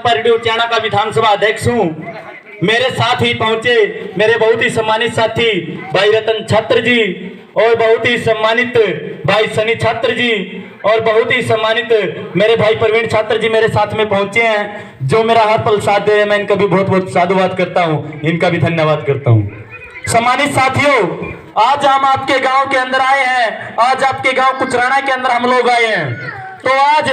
परिडू उचाना का विधानसभा अध्यक्ष हूँ। मेरे साथ ही पहुंचे मेरे बहुत ही सम्मानित साथी भाई रतन छात्र जी और बहुत ही सम्मानित भाई सनी छात्र जी और बहुत ही सम्मानित मेरे भाई प्रवीण छात्र जी मेरे साथ में पहुंचे हैं, जो मेरा हर पल साथ दे रहे हैं। मैं इनका भी बहुत बहुत साधुवाद करता हूं, इनका भी धन्यवाद करता हूं। सम्मानित साथियों, आज हम आपके गांव के अंदर आए हैं। आज आपके गांव कुचराना के अंदर हम लोग आए हैं। तो आज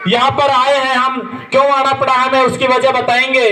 यहाँ पर आए हैं हम, क्यों आना पड़ा हमें उसकी वजह बताएंगे।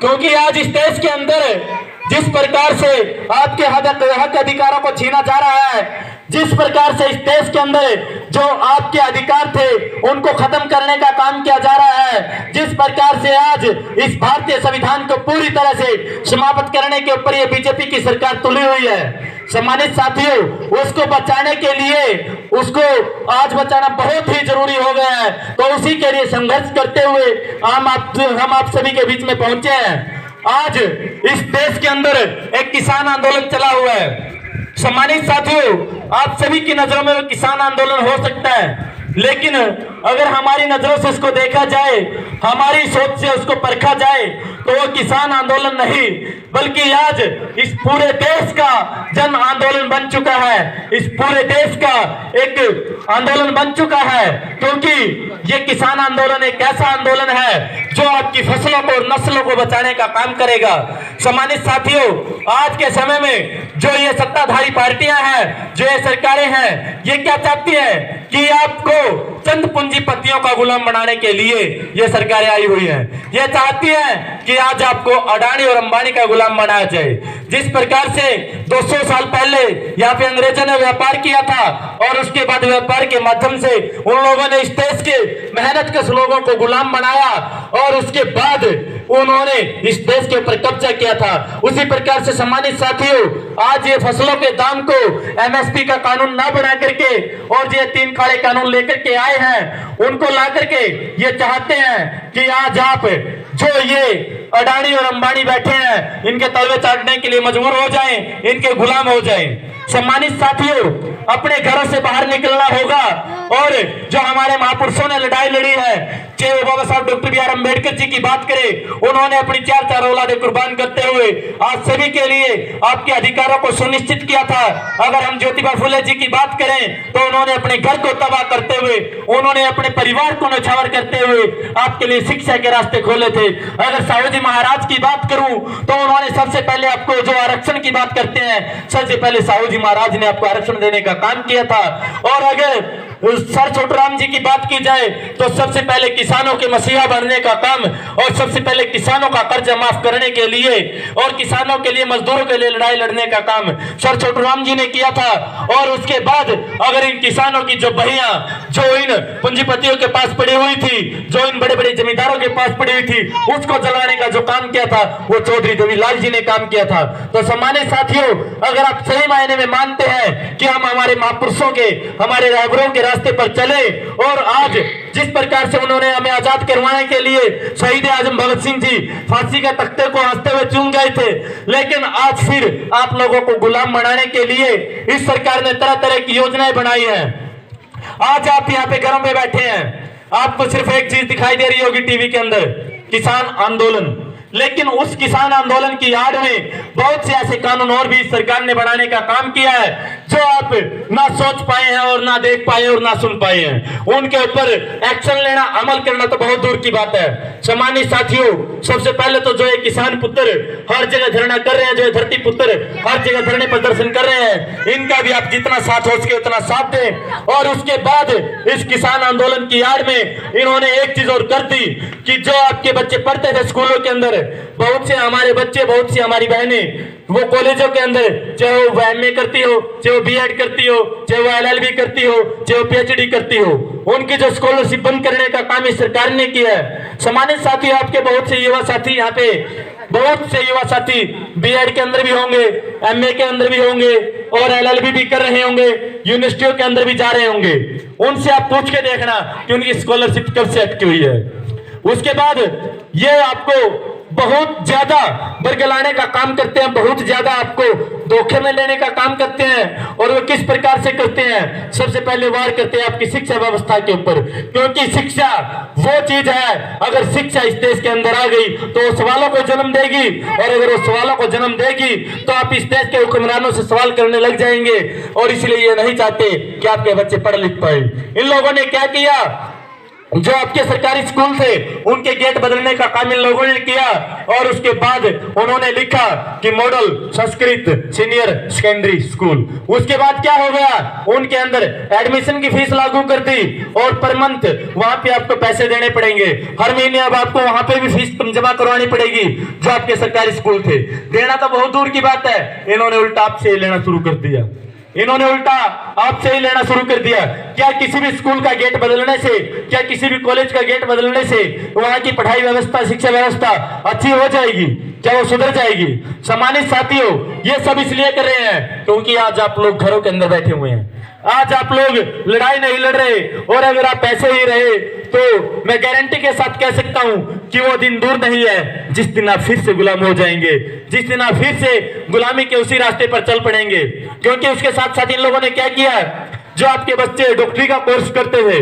क्योंकि आज इस देश के अंदर जिस प्रकार से आपके हक अधिकारों को छीना जा रहा है, जिस प्रकार से इस देश के अंदर जो आपके अधिकार थे उनको खत्म करने का काम किया जा रहा है, जिस प्रकार से आज इस भारतीय संविधान को पूरी तरह से समाप्त करने के ऊपर ये बीजेपी की सरकार तुली हुई है। सम्मानित साथियों, उसको बचाने के लिए उसको आज बचाना बहुत ही जरूरी हो गया है। तो उसी के लिए संघर्ष करते हुए हम आप सभी के बीच में पहुंचे हैं। आज इस देश के अंदर एक किसान आंदोलन चला हुआ है। सम्मानित साथियों, आप सभी की नजरों में वो किसान आंदोलन हो सकता है, लेकिन अगर हमारी नजरों से उसको देखा जाए, हमारी सोच से उसको परखा जाए, तो वो किसान आंदोलन नहीं बल्कि आज इस पूरे देश का जन आंदोलन बन चुका है। इस पूरे देश का एक आंदोलन बन चुका है, क्योंकि ये किसान आंदोलन एक ऐसा आंदोलन है जो आपकी फसलों को, नस्लों को बचाने का काम करेगा। सम्मानित साथियों, आज के समय में जो ये सत्ताधारी पार्टियां हैं, जो ये सरकारें हैं, ये क्या चाहती हैं कि आपको चंद पूंजीपतियों का गुलाम बनाने के लिए ये सरकारें आई हुई हैं। ये चाहती हैं कि आज आपको अडानी और अंबानी का गुलाम बनाया जाए। जिस प्रकार से 200 साल पहले यहाँ पे अंग्रेजों ने व्यापार किया था और उसके बाद व्यापार के माध्यम से उन लोगों ने इस देश के मेहनतकश लोगों को गुलाम बनाया और उसके बाद उन्होंने इस देश के ऊपर कब्जा किया था, उसी प्रकार से सम्मानित साथियों, आज ये फसलों के दाम को एमएसपी का कानून ना बना करके और ये 3 काले कानून लेकर के आए हैं, उनको ला करके ये चाहते हैं कि आज आप जो ये अडानी और अंबानी बैठे हैं इनके तलवे चाटने के लिए मजबूर हो जाएं, इनके गुलाम हो जाएं। सम्मानित साथियों, अपने घरों से बाहर निकलना होगा और जो हमारे महापुरुषों ने लड़ाई लड़ी है, चाहे बाबा साहब doctor B are Ambedkar ji की बात करें, उन्होंने अपनी 4 औलादें कुर्बान करते हुए आज सभी के लिए आपके अधिकारों को सुनिश्चित किया था। अगर हम ज्योतिबा फुले जी की बात करें तो उन्होंने अपने घर को तबाह करते हुए, उन्होंने अपने परिवार को न्यौछावर करते हुए आपके लिए शिक्षा के रास्ते खोले थे। अगर साहू जी महाराज की बात करूं तो उन्होंने सबसे पहले आपको जो आरक्षण की बात करते हैं, सबसे पहले साहू जी महाराज ने आपको आरक्षण देने का काम किया था। और अगर सर छोटूराम जी की बात की जाए तो सबसे पहले किसानों के मसीहा बनने का काम और सबसे पहले किसानों का कर्जा माफ करने के लिए और किसानों के लिए, मजदूरों के लिए लड़ाई लड़ने का काम सर छोटूराम जी ने किया था। और उसके बाद अगर इन किसानों की जो बहियां जो इन पूंजीपतियों के पास पड़ी हुई थी, जो इन बड़े बड़े जमींदारों के पास पड़ी हुई थी, उसको जलाने का जो काम किया था वो चौधरी देवीलाल जी ने काम किया था। तो सम्मानित साथियों, अगर आप सही मायने में मानते हैं कि हम हमारे महापुरुषों के, हमारे राहबरों के रास्ते पर चले और आज जिस प्रकार से उन्होंने हमें आजाद करवाने के लिए शहीद आजम भगत सिंह जी फांसी के तख्ते को हंसते हुए चूम गए थे, लेकिन आज फिर आप लोगों को गुलाम बनाने के लिए इस सरकार ने तरह तरह की योजनाएं बनाई हैं। आज आप यहाँ पे घरों में बैठे हैं, आपको सिर्फ एक चीज दिखाई दे रही होगी टीवी के अंदर, किसान आंदोलन। लेकिन उस किसान आंदोलन की आड़ में बहुत से ऐसे कानून और भी इस सरकार ने बनाने का काम किया है जो आप ना सोच पाए हैं और ना देख पाए और ना सुन पाए हैं। उनके ऊपर एक्शन लेना, अमल करना तो बहुत दूर की बात है। सम्मानित साथियों, सबसे पहले तो जो ये किसान पुत्र हर जगह धरना कर रहे हैं, जो धरती पुत्र हर जगह धरने प्रदर्शन कर रहे हैं, इनका भी आप जितना साथ हो सके उतना साथ दें। और उसके बाद इस किसान आंदोलन की आड़ में इन्होंने एक चीज और कर दी कि जो आपके बच्चे पढ़ते थे स्कूलों के अंदर, बहुत से हमारे बच्चे, बहुत सी हमारी बहनें वो कॉलेजों के अंदर, चाहे वो एमए करती हो, चाहे वो बीएड करती हो, चाहे वो एलएलबी करती हो, चाहे वो पीएचडी करती हो, उनकी जो स्कॉलरशिप बंद करने का काम इस सरकार ने किया है। सम्मानित साथी, आपके बहुत से युवा साथी यहाँ पे, बहुत से युवा साथी बीएड के अंदर भी होंगे, एमए के अंदर भी होंगे और एलएलबी भी कर रहे होंगे, यूनिवर्सिटियों के अंदर भी जा रहे होंगे। उनसे आप पूछ के देखना कि उनकी स्कॉलरशिप कब से अटकी हुई है। उसके बाद ये आपको बहुत ज्यादा बरगलाने का काम करते हैं, बहुत ज्यादा आपको धोखे में लेने का काम करते हैं। और वो किस प्रकार से करते हैं? सबसे पहले वार करते हैं आपकी शिक्षा व्यवस्था के ऊपर, क्योंकि शिक्षा वो चीज है, अगर शिक्षा इस देश के अंदर आ गई तो वो सवालों को जन्म देगी, और अगर वो सवालों को जन्म देगी तो आप इस देश के हुक्मरानों से सवाल करने लग जाएंगे। और इसलिए ये नहीं चाहते कि आपके बच्चे पढ़ लिख पाए। इन लोगों ने क्या किया? जो आपके सरकारी स्कूल थे उनके गेट बदलने का काम इन लोगों ने किया, और उसके बाद उन्होंने लिखा कि model Sanskrit senior secondary school. उसके बाद क्या हो गया? उनके अंदर एडमिशन की फीस लागू कर दी, और पर मंथ वहां पे आपको पैसे देने पड़ेंगे। हर महीने अब आपको वहां पे भी फीस जमा करवानी पड़ेगी जो आपके सरकारी स्कूल थे। देना तो बहुत दूर की बात है, इन्होंने उल्टा आपसे लेना शुरू कर दिया। इन्होंने उल्टा आपसे ही लेना शुरू कर दिया। क्या किसी भी स्कूल का गेट बदलने से, क्या किसी भी कॉलेज का गेट बदलने से वहां की पढ़ाई व्यवस्था, शिक्षा व्यवस्था अच्छी हो जाएगी? क्या वो सुधर जाएगी? सम्मानित साथियों, ये सब इसलिए कर रहे हैं क्योंकि आज आप लोग घरों के अंदर बैठे हुए हैं। आज आप लोग लड़ाई नहीं लड़ रहे, और अगर आप ऐसे ही रहे तो मैं गारंटी के साथ कह सकता हूं कि वो दिन दूर नहीं है जिस दिन आप फिर से गुलाम हो जाएंगे, जिस दिन आप फिर से गुलामी के उसी रास्ते पर चल पड़ेंगे। क्योंकि उसके साथ साथ इन लोगों ने क्या किया? जो आपके बच्चे डॉक्टरी का कोर्स करते थे,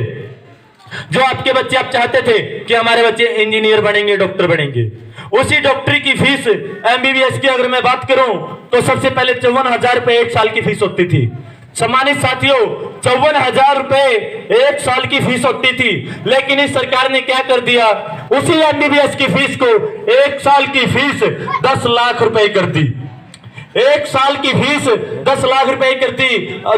जो आपके बच्चे आप चाहते थे कि हमारे बच्चे इंजीनियर बनेंगे, डॉक्टर बनेंगे, उसी डॉक्टरी की फीस एमबीबीएस की अगर मैं बात करूं तो सबसे पहले 54,000 रुपए एक साल की फीस होती थी। सम्मानित साथियों, 54,000 रुपए एक साल की फीस होती थी, लेकिन इस सरकार ने क्या कर दिया? उसी एमबीबीएस की फीस को एक साल की फीस 10 लाख रुपए कर दी। एक साल की फीस 10 लाख रुपए कर दी।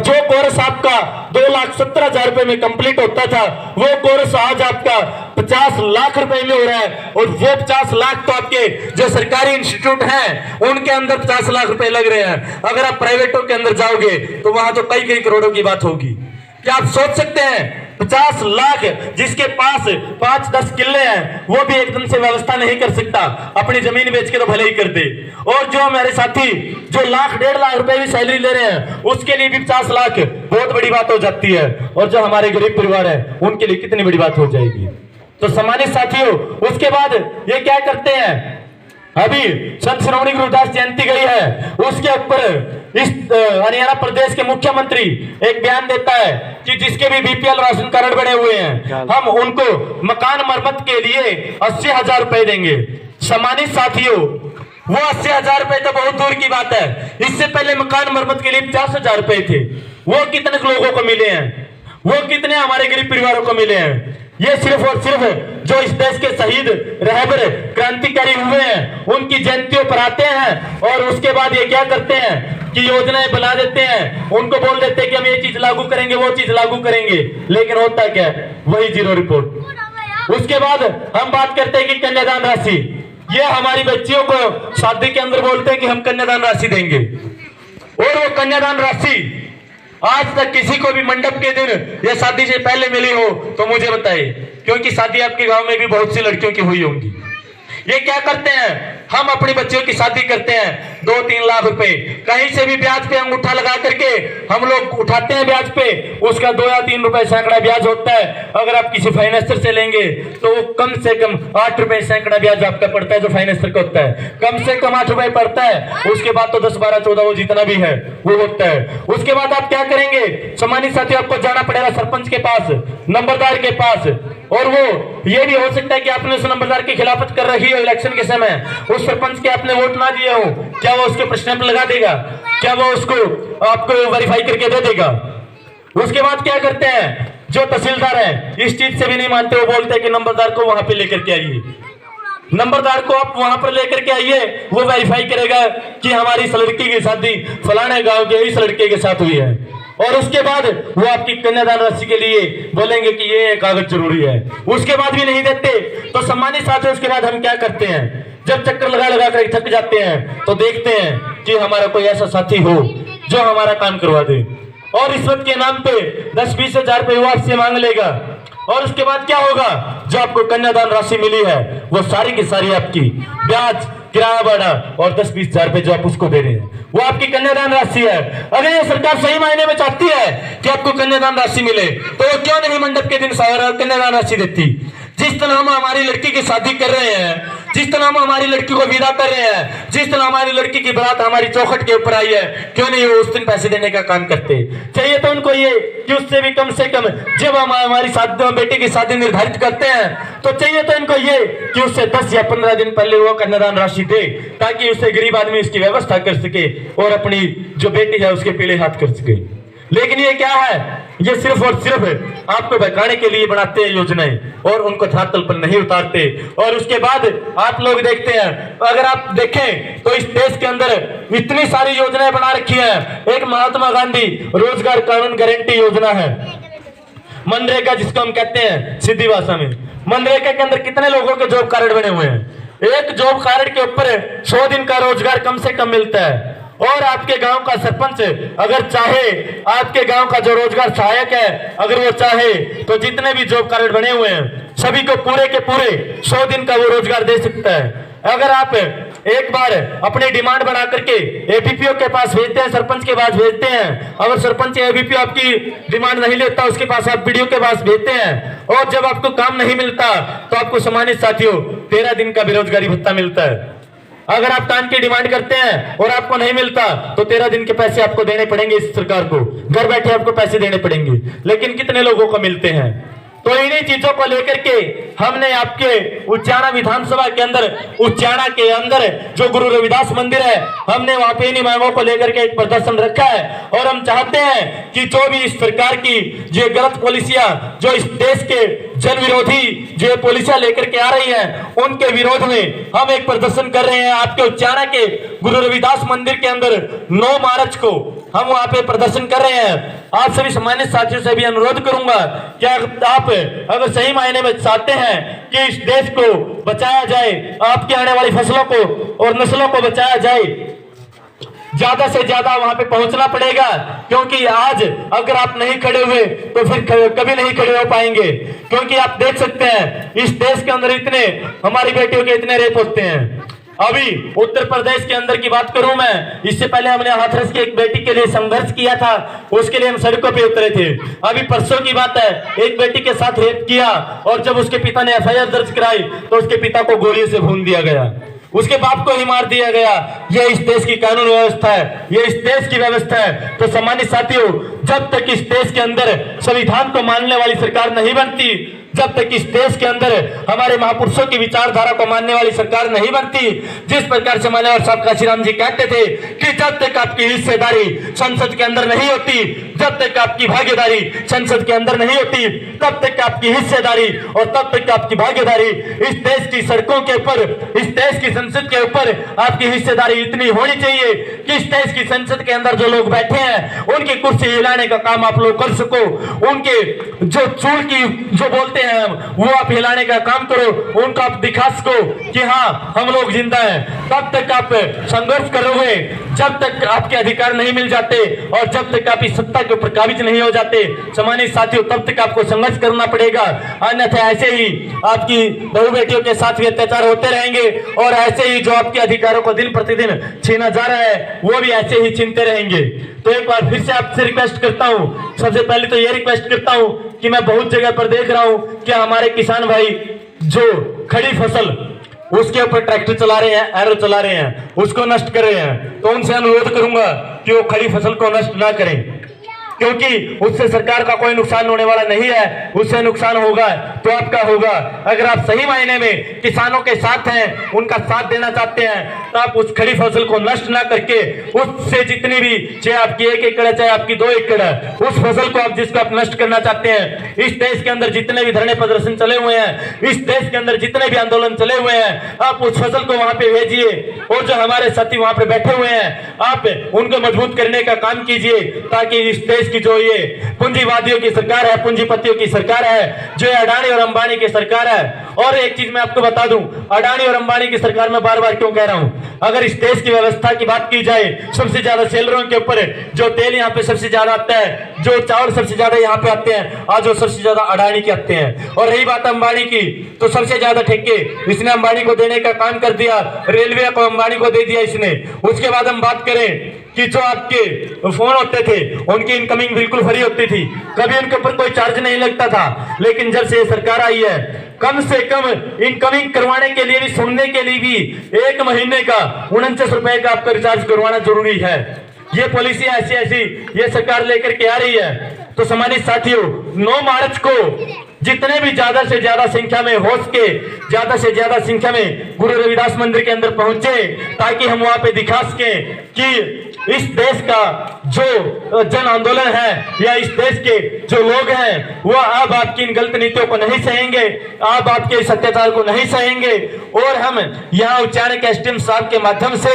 जो कोर्स आपका 2,70,000 रुपए में कंप्लीट होता था, वो कोर्स आज आपका 50 लाख रुपए में हो रहा है। और वो 50 लाख तो आपके जो सरकारी इंस्टीट्यूट हैं उनके अंदर 50 लाख रुपए लग रहे हैं। अगर आप प्राइवेटों के अंदर जाओगे तो वहां तो कई कई करोड़ों की बात होगी। क्या आप सोच सकते हैं? 50 लाख, जिसके पास 5-10 किले हैं, वो भी एकदम से व्यवस्था नहीं कर सकता, अपनी जमीन बेच के तो भले ही कर दे। और जो हमारे साथी जो 1,00,000-1,50,000 रुपए भी सैलरी ले रहे हैं, उसके लिए भी 50 लाख बहुत बड़ी बात हो जाती है। और जो हमारे गरीब परिवार है उनके लिए कितनी बड़ी बात हो जाएगी। तो सम्मानित साथियों, उसके बाद ये क्या करते हैं? अभी संत श्रोमणी गुरुदास जयंती गई है, उसके ऊपर इस हरियाणा प्रदेश के मुख्यमंत्री एक बयान देता है कि जिसके भी बीपीएल राशन कार्ड बने हुए हैं, हम उनको मकान मरम्मत के लिए 80,000 रुपए देंगे। सम्मानित साथियों, वो 80,000 रुपए तो बहुत दूर की बात है। इससे पहले मकान मरम्मत के लिए 50,000 रुपए थे। वो कितने लोगों को मिले हैं? वो कितने हमारे गरीब परिवारों को मिले हैं? ये सिर्फ और सिर्फ जो इस देश के शहीद रहबर क्रांतिकारी हुए हैं उनकी जयंतियों पर आते हैं, और उसके बाद ये क्या करते हैं कि योजनाएं बना देते हैं, उनको बोल देते हैं कि हम ये चीज लागू करेंगे, वो चीज लागू करेंगे, लेकिन होता क्या है? वही जीरो रिपोर्ट। उसके बाद हम बात करते हैं कि कन्यादान राशि, ये हमारी बच्चियों को शादी के अंदर बोलते हैं कि हम कन्यादान राशि देंगे, और वो कन्यादान राशि आज तक किसी को भी मंडप के दिन या शादी से पहले मिली हो तो मुझे बताइए, क्योंकि शादी आपके गांव में भी बहुत सी लड़कियों की हुई होंगी। ये क्या करते हैं? हम अपनी बच्चियों की शादी करते हैं 2-3 लाख रुपए कहीं से भी ब्याज पे अंगूठा लगा करके हम लोग उठाते हैं ब्याज पे, उसका 2 या 3 रुपए सैकड़ा ब्याज होता है। अगर आप किसी फाइनेंसर से लेंगे तो वो कम से कम 8 रुपए सैकड़ा ब्याज आपका पड़ता है, जो फाइनेंसर का होता है कम से कम 8 रुपए पड़ता है। उसके बाद तो 10, 12, 14 वो जितना भी है वो होता है। उसके बाद आप क्या करेंगे? सम्मानित साथियों, आपको जाना पड़ेगा सरपंच के पास, नंबरदार के पास, और वो ये भी हो सकता है कि आपने उस नंबरदार की खिलाफत कर रही हो इलेक्शन के समय, उस सरपंच के आपने वोट ना दिए हो, क्या वो उसके प्रश्न पर लगा देगा? क्या वो उसको आपको वेरीफाई करके दे देगा? उसके बाद क्या करते हैं? जो तहसीलदार है इस चीज से भी नहीं मानते, वो बोलते हैं कि नंबरदार को वहां पे लेकर के आइए, नंबरदार को आप वहां पर लेकर के आइए, वो वेरीफाई करेगा कि हमारी इस लड़की की शादी फलाने गांव के इस लड़के के साथ हुई है, और उसके बाद वो आपकी कन्यादान राशि के लिए बोलेंगे कि ये कागज जरूरी है। उसके बाद भी नहीं देते तो सम्मानित साथियों, उसके बाद हम क्या करते हैं? जब चक्कर लगा लगा कर थक जाते हैं तो देखते हैं कि हमारा कोई ऐसा साथी हो जो हमारा काम करवा दे, और रिश्वत के नाम पे 10-20 हजार रुपये वो आपसे मांग लेगा। और उसके बाद क्या होगा? जो आपको कन्यादान राशि मिली है वो सारी की सारी आपकी ब्याज, किराया भाड़ा और 10-20 हजार रुपए जो आप उसको दे रहे हैं वो आपकी कन्यादान राशि है। अगर ये सरकार सही मायने में चाहती है कि आपको कन्यादान राशि मिले तो वो क्यों नहीं मंडप के दिन कन्यादान राशि देती? जिस तरह हम हमारी लड़की की शादी कर रहे हैं, जिस तरह हम हमारी लड़की को विदा कर रहे हैं, जिस तरह हमारी लड़की की बारात हमारी चौखट के ऊपर आई है, क्यों नहीं वो उस दिन पैसे देने का काम करते? चाहिए तो उनको ये कि उससे भी कम से कम जब हम हमारी शादी, बेटी की शादी निर्धारित करते हैं, तो चाहिए तो इनको ये कि उससे 10 या 15 दिन पहले वो कन्यादान राशि दे, ताकि उससे गरीब आदमी उसकी व्यवस्था कर सके और अपनी जो बेटी है उसके पीले हाथ कर सके। लेकिन ये क्या है, ये सिर्फ और सिर्फ आपको बहकाने के लिए बनाते हैं योजनाएं और उनको धरातल पर नहीं उतारते। और उसके बाद आप लोग देखते हैं, अगर आप देखें तो इस देश के अंदर इतनी सारी योजनाएं बना रखी हैं। एक महात्मा गांधी रोजगार कानून गारंटी योजना है, मनरेगा जिसको हम कहते हैं सीधी भाषा में। मनरेगा के अंदर कितने लोगों के जॉब कार्ड बने हुए हैं? एक जॉब कार्ड के ऊपर 100 दिन का रोजगार कम से कम मिलता है। और आपके गांव का सरपंच अगर चाहे, आपके गांव का जो रोजगार सहायक है, अगर वो चाहे तो जितने भी जॉब कार्ड बने हुए हैं सभी को पूरे के पूरे 100 दिन का वो रोजगार दे सकता है। अगर आप एक बार अपनी डिमांड बना करके एबीपीओ के पास भेजते हैं, सरपंच के पास भेजते हैं, अगर सरपंच एबीपीओ आपकी डिमांड नहीं लेता, उसके पास आप बीडीओ के पास भेजते हैं, और जब आपको काम नहीं मिलता तो आपको सम्मानित साथियों 13 दिन का बेरोजगारी भत्ता मिलता है। अगर आप काम की डिमांड करते हैं और आपको नहीं मिलता तो 13 दिन के पैसे आपको देने पड़ेंगे इस सरकार को, घर बैठे आपको पैसे देने पड़ेंगे। लेकिन कितने लोगों को मिलते हैं? तो इन्हीं चीजों को लेकर के हमने आपके उच्चाणा विधानसभा के अंदर, उच्चाणा के अंदर जो गुरु रविदास मंदिर है, हमने वहां पे इन्हीं मांगों को लेकर के एक प्रदर्शन रखा है। और हम चाहते हैं कि जो भी इस सरकार की जो गलत पॉलिसियां, जो इस देश के जन विरोधी जो पॉलिसियां लेकर के आ रही हैं, उनके विरोध में हम एक प्रदर्शन कर रहे हैं। आपके उच्चाणा के गुरु रविदास मंदिर के अंदर 9 मार्च को हम वहां पे प्रदर्शन कर रहे हैं। आप सभी सम्मानित साथियों से भी अनुरोध करूंगा कि आप अगर सही मायने में चाहते हैं कि इस देश को बचाया जाए, आपके आने वाली फसलों को और नस्लों को बचाया जाए, ज्यादा से ज्यादा वहां पे पहुंचना पड़ेगा। क्योंकि आज अगर आप नहीं खड़े हुए तो फिर कभी नहीं खड़े हो पाएंगे। क्योंकि आप देख सकते हैं इस देश के अंदर इतने हमारी बेटियों के इतने रेप होते हैं। अभी उत्तर प्रदेश के अंदर की बात करूं मैं, इससे पहले हमने हाथरस की एक बेटी के लिए संघर्ष किया था, उसके लिए हम सड़कों पे उतरे थे। अभी परसों की बात है, एक बेटी के साथ रेप किया और जब उसके पिता ने एफआईआर दर्ज कराई तो उसके पिता को गोलियों से भून दिया गया, उसके बाप को ही मार दिया गया। ये इस देश की कानून व्यवस्था है, ये इस देश की व्यवस्था है। तो सम्मानित साथियों, जब तक इस देश के अंदर संविधान को मानने वाली सरकार नहीं बनती, जब तक इस देश के अंदर हमारे महापुरुषों की विचारधारा को मानने वाली सरकार नहीं बनती, जिस प्रकार से मान्यवर साहब काशीराम जी कहते थे कि जब तक आपकी हिस्सेदारी संसद के अंदर नहीं होती, जब तक आपकी भागीदारी संसद के अंदर नहीं होती, तब तक आपकी हिस्सेदारी और तब तक आपकी भागीदारी इस देश की सड़कों के ऊपर, इस देश की संसद के ऊपर आपकी हिस्सेदारी इतनी होनी चाहिए कि इस देश की संसद के अंदर जो लोग बैठे हैं उनकी कुर्सी हिलाने का काम आप लोग कर सको, उनके जो चूल की जो बोलते हैं वो आप हिलाने का काम करो, उनको आप दिखा सको कि हाँ हम लोग जिंदा हैं। तब तक आप संघर्ष करोगे जब तक आपके अधिकार नहीं मिल जाते और जब तक आप इस सत्ता के ऊपर काबिज नहीं हो जाते। सम्मानित साथियों, तब तक आपको संघर्ष करना पड़ेगा, अन्यथा ऐसे ही आपकी बहू बेटियों के साथ भी अत्याचार होते रहेंगे और ऐसे ही जो आपके अधिकारों को दिन प्रतिदिन छीना जा रहा है वो भी ऐसे ही छीनते रहेंगे। तो एक बार फिर से आपसे रिक्वेस्ट करता हूँ, सबसे पहले तो ये रिक्वेस्ट करता हूँ कि मैं बहुत जगह पर देख रहा हूँ कि हमारे किसान भाई जो खड़ी फसल उसके ऊपर ट्रैक्टर चला रहे हैं, एरो चला रहे हैं, उसको नष्ट कर रहे हैं। तो उनसे अनुरोध करूंगा कि वो खड़ी फसल को नष्ट ना करें, क्योंकि उससे सरकार का कोई नुकसान होने वाला नहीं है, उससे नुकसान होगा तो आपका होगा। अगर आप सही मायने में किसानों के साथ हैं, उनका साथ देना चाहते हैं, तो आप उस खड़ी फसल को नष्ट ना करके उससे जितनी भी, चाहे आपकी 1 एकड़ है चाहे आपकी 2 एकड़ है, उस फसल को आप जिसको आप नष्ट करना चाहते हैं, इस देश के अंदर जितने भी धरने प्रदर्शन चले हुए हैं, इस देश के अंदर जितने भी आंदोलन चले हुए हैं, आप उस फसल को वहां पे भेजिए और जो हमारे साथी वहां पे बैठे हुए हैं आप उनको मजबूत करने का काम कीजिए, ताकि इस देश की जो ये पूंजीवादियों की सरकार है, पूंजीपतियों की सरकार है, जो अडानी और अंबानी की सरकार है। और एक चीज मैं आपको बता दूं, अडानी और अंबानी की सरकार में बार बार क्यों कह रहा हूं, अगर इस देश की व्यवस्था की बात की जाए, सबसे ज्यादा सेलरों के ऊपर जो तेल यहाँ पे सबसे ज्यादा आता है, जो चावल सबसे ज्यादा यहाँ पे आते हैं, आज वो सबसे ज्यादा अडानी के आते हैं। और रही बात अंबानी की, तो सबसे ज्यादा ठेके इसने अंबानी को देने का काम कर दिया, रेलवे को अंबानी को दे दिया इसने। उसके बाद हम बात करें कि जो आपके फोन होते थे उनकी इनकमिंग बिल्कुल फ्री होती थी, कभी उनके ऊपर कोई चार्ज नहीं लगता था। लेकिन जब से ये सरकार आई है, कम से कम इनकमिंग करवाने के लिए भी, सुनने के लिए भी 1 महीने का 49 रुपए का आपका रिचार्ज करवाना जरूरी है। ये पॉलिसी ऐसी ऐसी ये सरकार लेकर के आ रही है। तो सम्मानित साथियों, 9 मार्च को जितने भी ज्यादा से ज्यादा संख्या में हो सके, ज्यादा से ज्यादा संख्या में गुरु रविदास मंदिर के अंदर पहुंचे, ताकि हम वहां पे दिखा सकें कि इस देश का जो जन आंदोलन है या इस देश के जो लोग हैं वो अब आपकी इन गलत नीतियों को नहीं सहेंगे, अब आपके इस अत्याचार को नहीं सहेंगे। और हम यहाँ उच्चारण के एसडीएम साहब के माध्यम से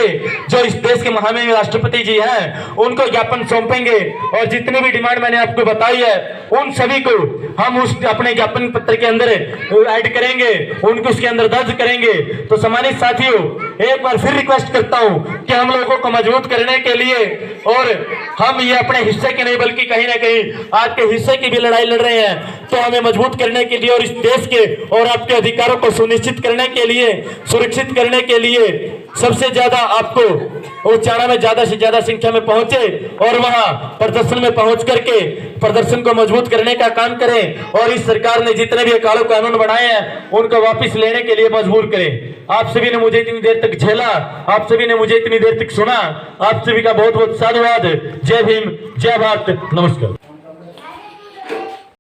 जो इस देश के महामहिम राष्ट्रपति जी हैं उनको ज्ञापन सौंपेंगे, और जितनी भी डिमांड मैंने आपको बताई है उन सभी को हम उस अपने ज्ञापन पत्र के अंदर ऐड करेंगे, उनको उसके अंदर दर्ज करेंगे। तो सम्मानित साथियों, एक बार फिर रिक्वेस्ट करता हूं कि हम लोगों को मजबूत करने के लिए, और हम ये अपने हिस्से के नहीं बल्कि कहीं ना कहीं आपके हिस्से की भी लड़ाई लड़ रहे हैं, तो हमें मजबूत करने के लिए और इस देश के और आपके अधिकारों को सुनिश्चित करने के लिए, सुरक्षित करने के लिए सबसे ज्यादा आपको उच्चारण में ज्यादा से ज्यादा संख्या में पहुंचे और वहां प्रदर्शन में पहुंच करके प्रदर्शन को मजबूत करने का काम करें, और इस सरकार ने जितने भी कानून कानून बनाए हैं उनको वापस लेने के लिए मजबूर करें। आप सभी ने मुझे इतनी देर तक झेला, आप सभी ने मुझे इतनी देर तक सुना, आप सभी का बहुत बहुत साधुवाद। जय भीम, जय भारत, नमस्कार।